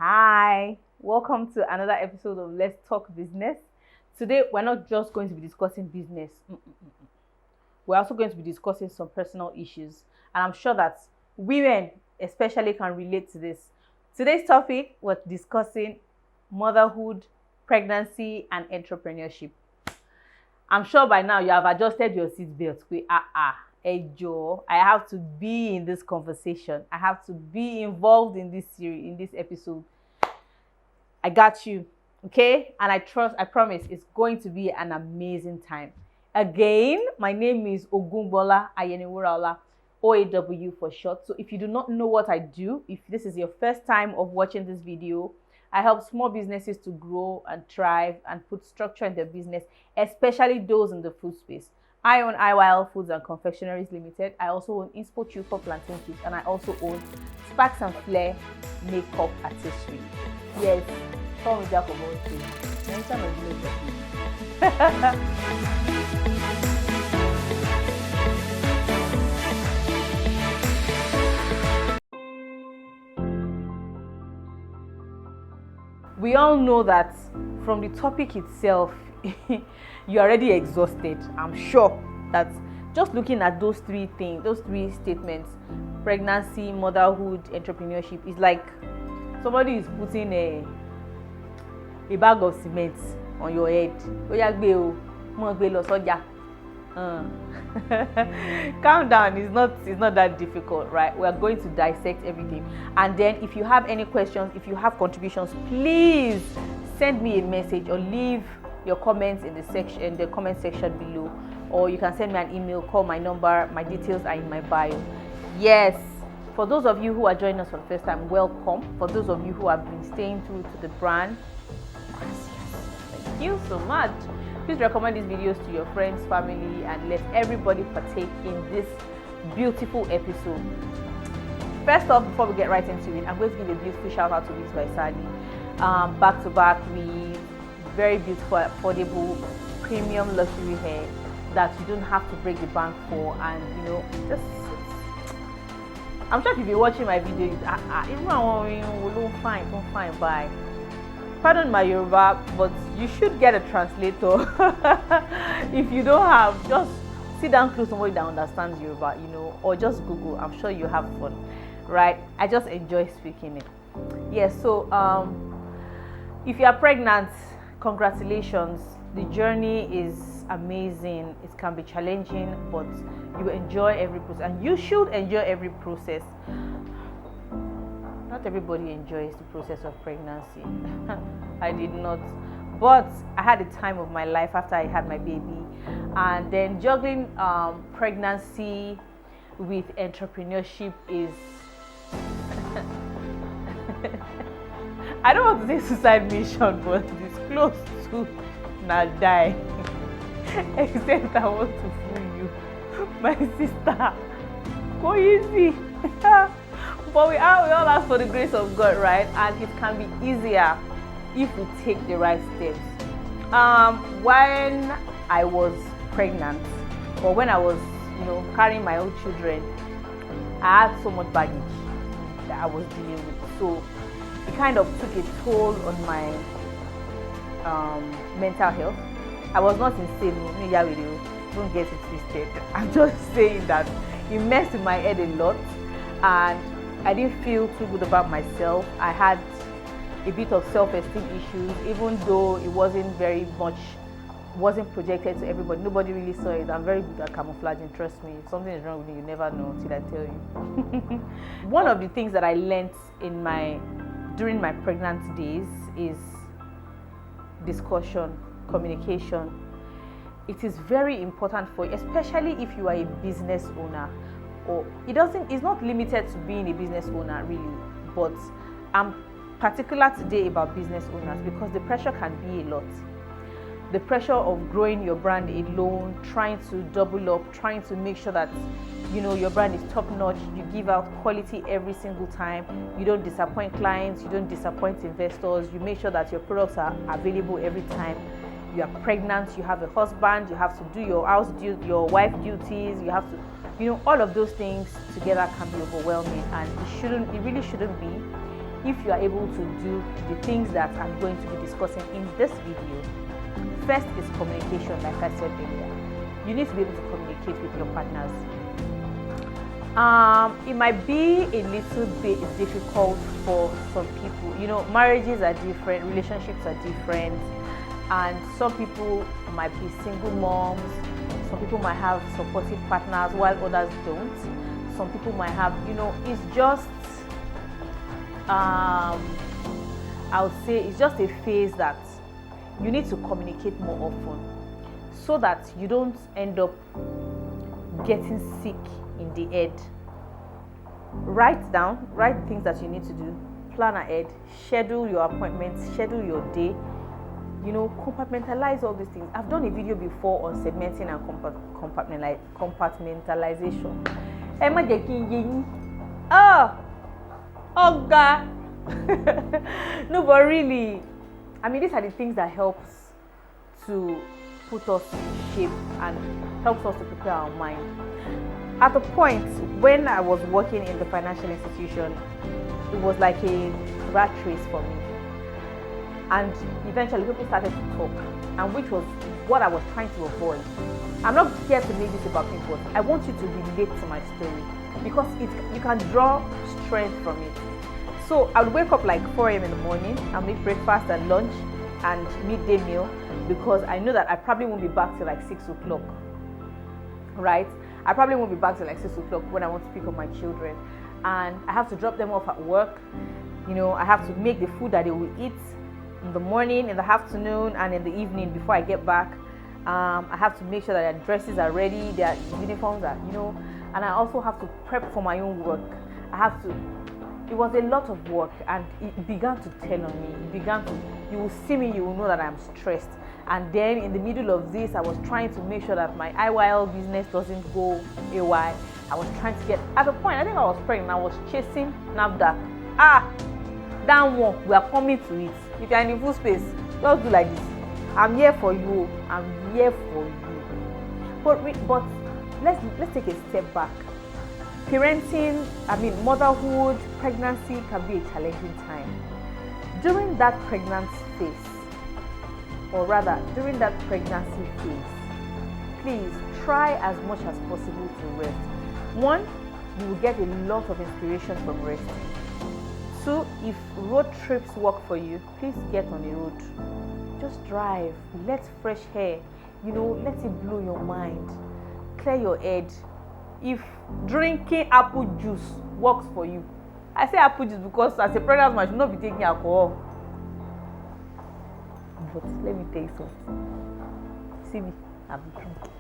Hi, welcome to another episode of Let's Talk Business. Today, we're not just going to be discussing business, we're also going to be discussing some personal issues, and I'm sure that women especially can relate to this. Today's topic, we're discussing motherhood, pregnancy, and entrepreneurship. I'm sure by now you have adjusted your seatbelt. I have to be in this conversation. I have to be involved in this series, in this episode. I got you, okay? And I promise it's going to be an amazing time. Again, my name is Ogunbola Ayeni-Wuraola, OAW for short. So if you do not know what I do, if this is your first time of watching this video, I help small businesses to grow and thrive and put structure in their business, especially those in the food space. I own IYL Foods and Confectionaries Limited. I also own Inspo Chupo Plantain Cake, and I also own Sparks and Flair Makeup Accessory. Yes, call me Jack of all trades. We all know that from the topic itself, you're already exhausted. I'm sure that just looking at those three statements, pregnancy, motherhood, entrepreneurship, is like somebody is putting a bag of cement on your head. Calm down. It's not that difficult, right? We are going to dissect everything, and then if you have any questions, if you have contributions, please send me a message or leave your comments in the comment section below, or you can send me an email. Call my number. My details are in my bio. Yes, for those of you who are joining us for the first time, welcome. For those of you who have been staying true to the brand, thank you so much. Please recommend these videos to your friends, family, and let everybody partake in this beautiful episode. First off, before we get right into it, I'm going to give a beautiful shout out to Wigs by Sally. Back to back with very beautiful, affordable, premium luxury hair that you don't have to break the bank for, and just I'm sure if you've been watching my videos, don't fine, bye. Pardon my Yoruba, but you should get a translator. If you don't have, just sit down close to somebody that understands Yoruba, or just Google. I'm sure you have fun, right? I just enjoy speaking it. Yes, so if you are pregnant, congratulations. The journey is amazing. It can be challenging, but you enjoy every process, and you should enjoy every process. Not everybody enjoys the process of pregnancy. I did not, but I had a time of my life after I had my baby, and then juggling pregnancy with entrepreneurship is I don't want to say suicide mission, but it's close to not die. Except I want to fool you, my sister. Go easy. But we all ask for the grace of God, right? And it can be easier if we take the right steps. When I was pregnant, or when I was, carrying my own children, I had so much baggage that I was dealing with. So it kind of took a toll on my mental health. I was not insane. Don't get it twisted. I'm just saying that it messed with my head a lot, and I didn't feel too good about myself. I had a bit of self-esteem issues, even though it wasn't projected to everybody. Nobody really saw it. I'm very good at camouflaging, trust me. If something is wrong with me, you never know until I tell you. One of the things that I learned during my pregnant days is discussion, communication. It is very important for you, especially if you are a business owner. Or it's not limited to being a business owner really, but I'm particular today about business owners because the pressure can be a lot. The pressure of growing your brand alone, trying to double up, trying to make sure that your brand is top notch, you give out quality every single time, you don't disappoint clients, you don't disappoint investors, you make sure that your products are available every time. You are pregnant, you have a husband, you have to do your wife duties, you have to all of those things together can be overwhelming, and it really shouldn't be. if you are able to do the things that I'm going to be discussing in this video. First is communication, like I said earlier. You need to be able to communicate with your partners. It might be a little bit difficult for some people. Marriages are different, relationships are different, and some people might be single moms, some people might have supportive partners while others don't. Some people might have, it's just, I would say it's just a phase that you need to communicate more often so that you don't end up getting sick in the head. Write things that you need to do, plan ahead, schedule your appointments, schedule your day, compartmentalize all these things. I've done a video before on segmenting and compartmentalization. Oh God. No, but really, these are the things that helps to put us in shape and helps us to prepare our mind. At the point when I was working in the financial institution, it was like a rat race for me. And eventually people started to talk, and which was what I was trying to avoid. I'm not here to make this about me, but I want you to relate to my story because you can draw strength from it. So I would wake up like 4 a.m. in the morning, I'll make breakfast and lunch and midday meal because I know that I probably won't be back till like 6 o'clock, right? I probably won't be back till like 6 o'clock when I want to pick up my children, and I have to drop them off at work. I have to make the food that they will eat in the morning, in the afternoon, and in the evening before I get back. I have to make sure that their dresses are ready, their uniforms are, and I also have to prep for my own work. It was a lot of work, and it began to tell on me. You will see me, you will know that I'm stressed. And then in the middle of this, I was trying to make sure that my IYL business doesn't go awry. I was trying to get, at the point, I think I was pregnant, I was chasing NAFDAC. That one, we are coming to it. If you are in the full space, just do like this. I'm here for you. But let's take a step back. Parenting, motherhood, pregnancy can be a challenging time. During that pregnancy phase, please try as much as possible to rest. 1, you will get a lot of inspiration from rest. 2, if road trips work for you, please get on the road. Just drive, let fresh air, let it blow your mind, clear your head. If drinking apple juice works for you, I say apple juice because as a pregnant man, you should not be taking alcohol. But let me tell you something. See me, I've been drinking.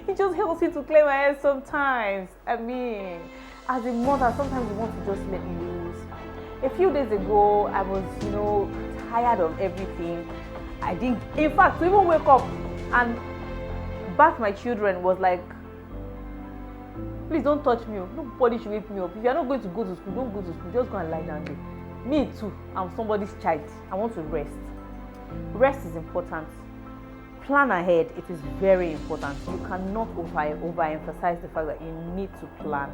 It just helps me to clear my head sometimes. As a mother, sometimes you want to just let loose. A few days ago, I was, tired of everything. I didn't, in fact, to even wake up and bath my children was like, please don't touch me. Nobody should wake me up. If you're not going to go to school, don't go to school. Just go and lie down there. Me too. I'm somebody's child. I want to rest. Rest is important. Plan ahead. It is very important. You cannot overemphasize the fact that you need to plan,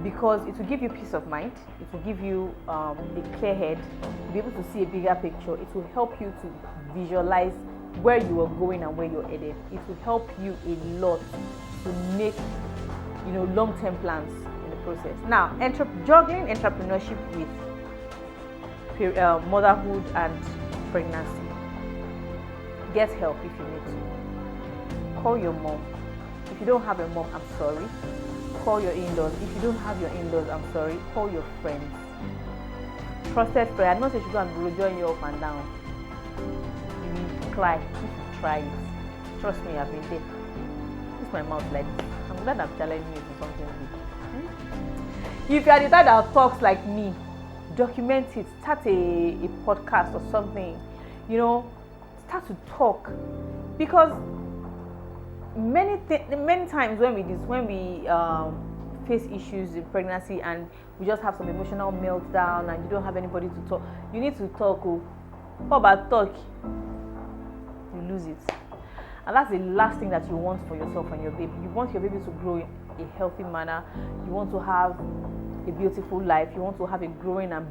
because it will give you peace of mind. It will give you a clear head. You'll be able to see a bigger picture. It will help you to visualize where you are going and where you're headed. It will help you a lot to make long-term plans in the process. Now, juggling entrepreneurship with motherhood and pregnancy. Get help if you need to. Call your mom. If you don't have a mom, I'm sorry. Call your in-laws. If you don't have your in-laws, I'm sorry. Call your friends. Trusted friend. I'm not saying you should go and join you up and down. You will cry if you try it. Trust me, I've been there. It's my mouth like this. I'm glad I'm telling you something good. If you are the type that talks like me, document it. Start a podcast or something. Start to talk, because many times when we face issues in pregnancy and we just have some emotional meltdown and you don't have anybody to talk, you need to talk. How about talk? You lose it. And that's the last thing that you want for yourself and your baby. You want your baby to grow in a healthy manner. You want to have a beautiful life. You want to have a growing and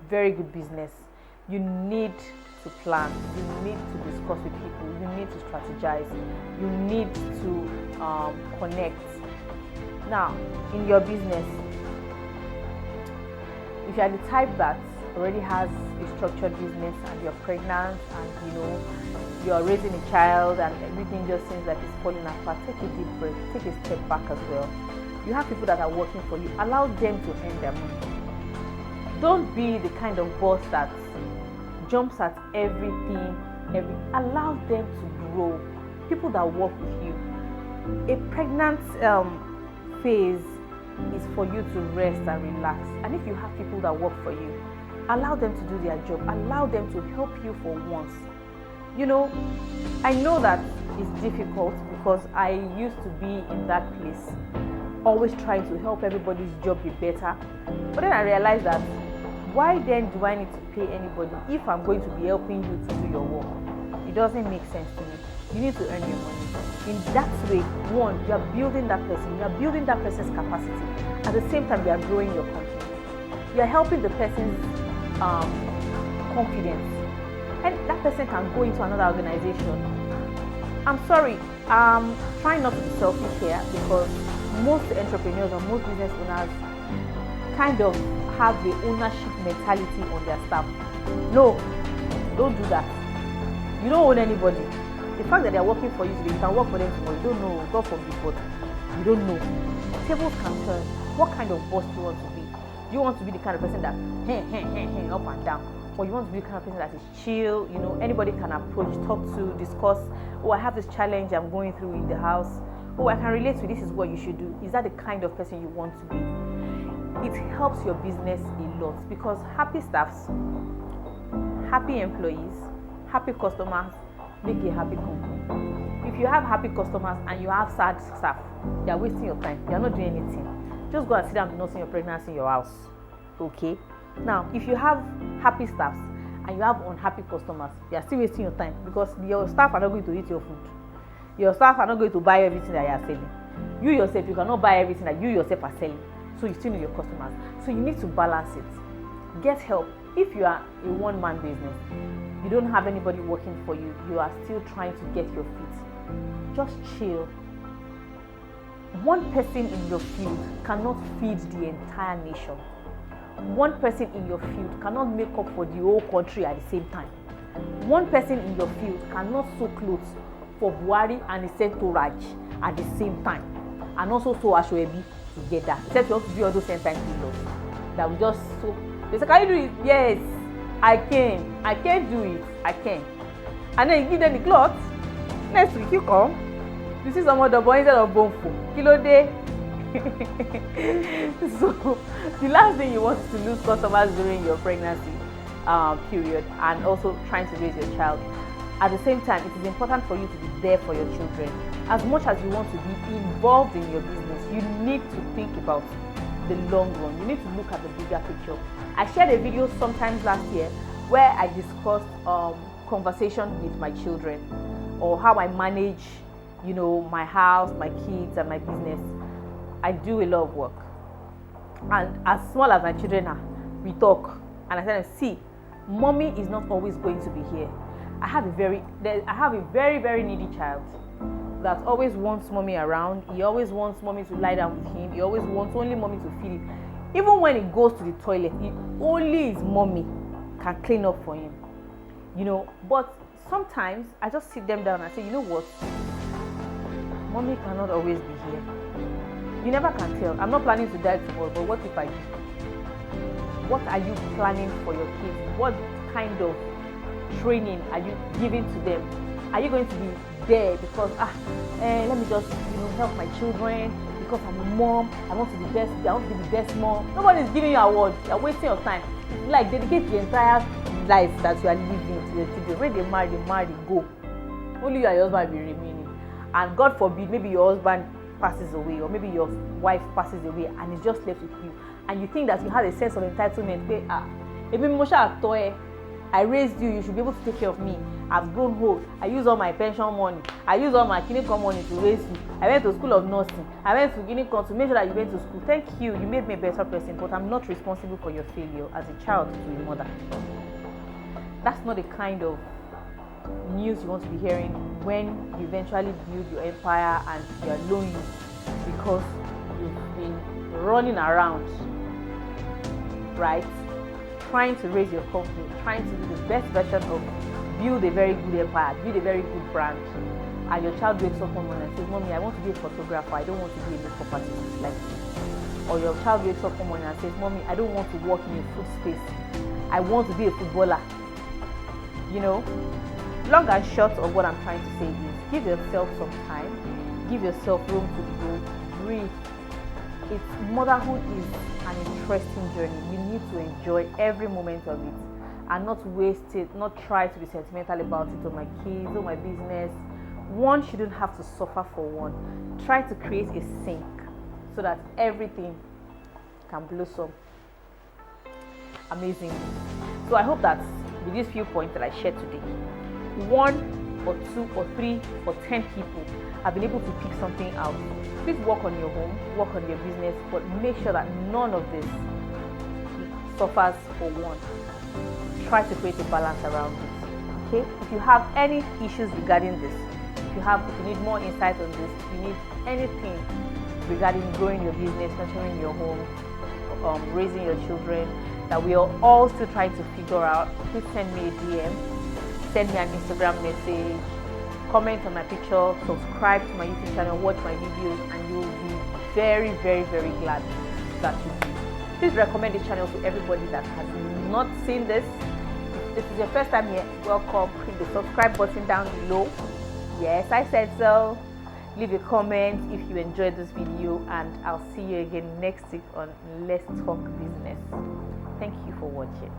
very good business. You need to plan. You need to discuss with people. You need to strategize. You need to connect. Now, in your business, if you are the type that already has a structured business and you're pregnant and you're raising a child and everything just seems like it's falling apart, take a deep breath, take a step back as well. You have people that are working for you. Allow them to earn their money. Don't be the kind of boss that jumps at everything. Allow them to grow. People that work with you. A pregnant phase is for you to rest and relax. And if you have people that work for you, allow them to do their job. Allow them to help you for once. I know that it's difficult because I used to be in that place, always trying to help everybody's job be better. But then I realized that why then do I need to pay anybody if I'm going to be helping you to do your work? It doesn't make sense to me. You need to earn your money. In that way, one, you are building that person. You are building that person's capacity. At the same time, you are growing your confidence. You are helping the person's confidence. And that person can go into another organization. I'm sorry, I'm trying not to be selfish here because most entrepreneurs or most business owners kind of have the ownership mentality on their staff. No, don't do that. You don't own anybody. The fact that they are working for you today, you can work for them tomorrow. You don't know, God forbid, but you don't know. Tables can turn. What kind of boss do you want to be? Do you want to be the kind of person that up and down? Or you want to be the kind of person that is chill, anybody can approach, talk to, discuss, I have this challenge I'm going through in the house. I can relate to, this is what you should do. Is that the kind of person you want to be? It helps your business a lot because happy staffs, happy employees, happy customers make a happy company. If you have happy customers and you have sad staff, they are wasting your time. They are not doing anything. Just go and sit down nursing your pregnancy in your house. Okay? Now, if you have happy staffs and you have unhappy customers, you are still wasting your time because your staff are not going to eat your food. Your staff are not going to buy everything that you are selling. You yourself, you cannot buy everything that you yourself are selling. So you still need your customers. So you need to balance it. Get help. If you are a one-man business, you don't have anybody working for you, you are still trying to get your feet. Just chill. One person in your field cannot feed the entire nation. One person in your field cannot make up for the whole country at the same time. One person in your field cannot sew clothes for Buhari and his entourage at the same time, and also sew Asoebi together. Except you have to do all those same time tailors that we just sew. They say, can you do it? Yes, I can. I can do it. I can. And then you give them the cloth. Next week you come. You see some other boy instead of bonfo. Kilo day. So the last thing you want is to lose customers during your pregnancy period and also trying to raise your child. At the same time, it is important for you to be there for your children. As much as you want to be involved in your business, you need to think about the long run. You need to look at the bigger picture. I shared a video sometimes last year where I discussed conversation with my children or how I manage, my house, my kids, and my business. I do a lot of work. And as small as my children are, we talk. And I tell them, see, mommy is not always going to be here. I have a very, very needy child that always wants mommy around. He always wants mommy to lie down with him. He always wants only mommy to feed him. Even when he goes to the toilet, only his mommy can clean up for him. But sometimes I just sit them down and say, you know what? Mommy cannot always be here. You never can tell. I'm not planning to die tomorrow, but what if I do? What are you planning for your kids? What kind of training are you giving to them? Are you going to be there because let me just help my children because I'm a mom, I want to be best, I want to be the best mom? Nobody is giving you awards. You're wasting your time. Like, dedicate the entire life that you are living to your children. When they marry, go. Only you and your husband will be remaining. And God forbid, maybe your husband passes away or maybe your wife passes away and is just left with you, and you think that you have a sense of entitlement. I raised you, you should be able to take care of me. I've grown old. I use all my pension money. I use all my clinical money to raise you. I went to school of nursing. I went to clinical to make sure that you went to school. Thank you. You made me a better person, but I'm not responsible for your failure as a child to a mother. That's not the kind of news you want to be hearing when you eventually build your empire and you're lonely because you've been running around, right? Trying to raise your company, trying to do the best version of build a very good empire, build a very good brand, and your child wakes up one morning and says, Mommy, I want to be a photographer, I don't want to be a makeup artist like you. Or your child wakes up one morning and says, Mommy, I don't want to work in a food space, I want to be a footballer. You know, long and short of what I'm trying to say is give yourself some time, give yourself room to grow, breathe. Motherhood is an interesting journey. You need to enjoy every moment of it and not waste it, not try to be sentimental about it, or my kids, or my business. One shouldn't have to suffer for one. Try to create a sink so that everything can blossom amazing. So I hope that with these few points that I shared today, 1 or 2 or 3 or 10 people have been able to pick something out. Please work on your home, work on your business, but make sure that none of this suffers for one. Try to create a balance around it. Okay? If you have any issues regarding this, if you need more insight on this, if you need anything regarding growing your business, nurturing your home, raising your children, that we are all still trying to figure out, please send me a DM, send me an Instagram message, comment on my picture, subscribe to my YouTube channel, watch my videos, and you will be very, very, very glad that you do. Please recommend this channel to everybody that has not seen this. If this is your first time here, welcome. Click the subscribe button down below. Yes, I said so. Leave a comment if you enjoyed this video, and I'll see you again next week on Let's Talk Business. Thank you for watching.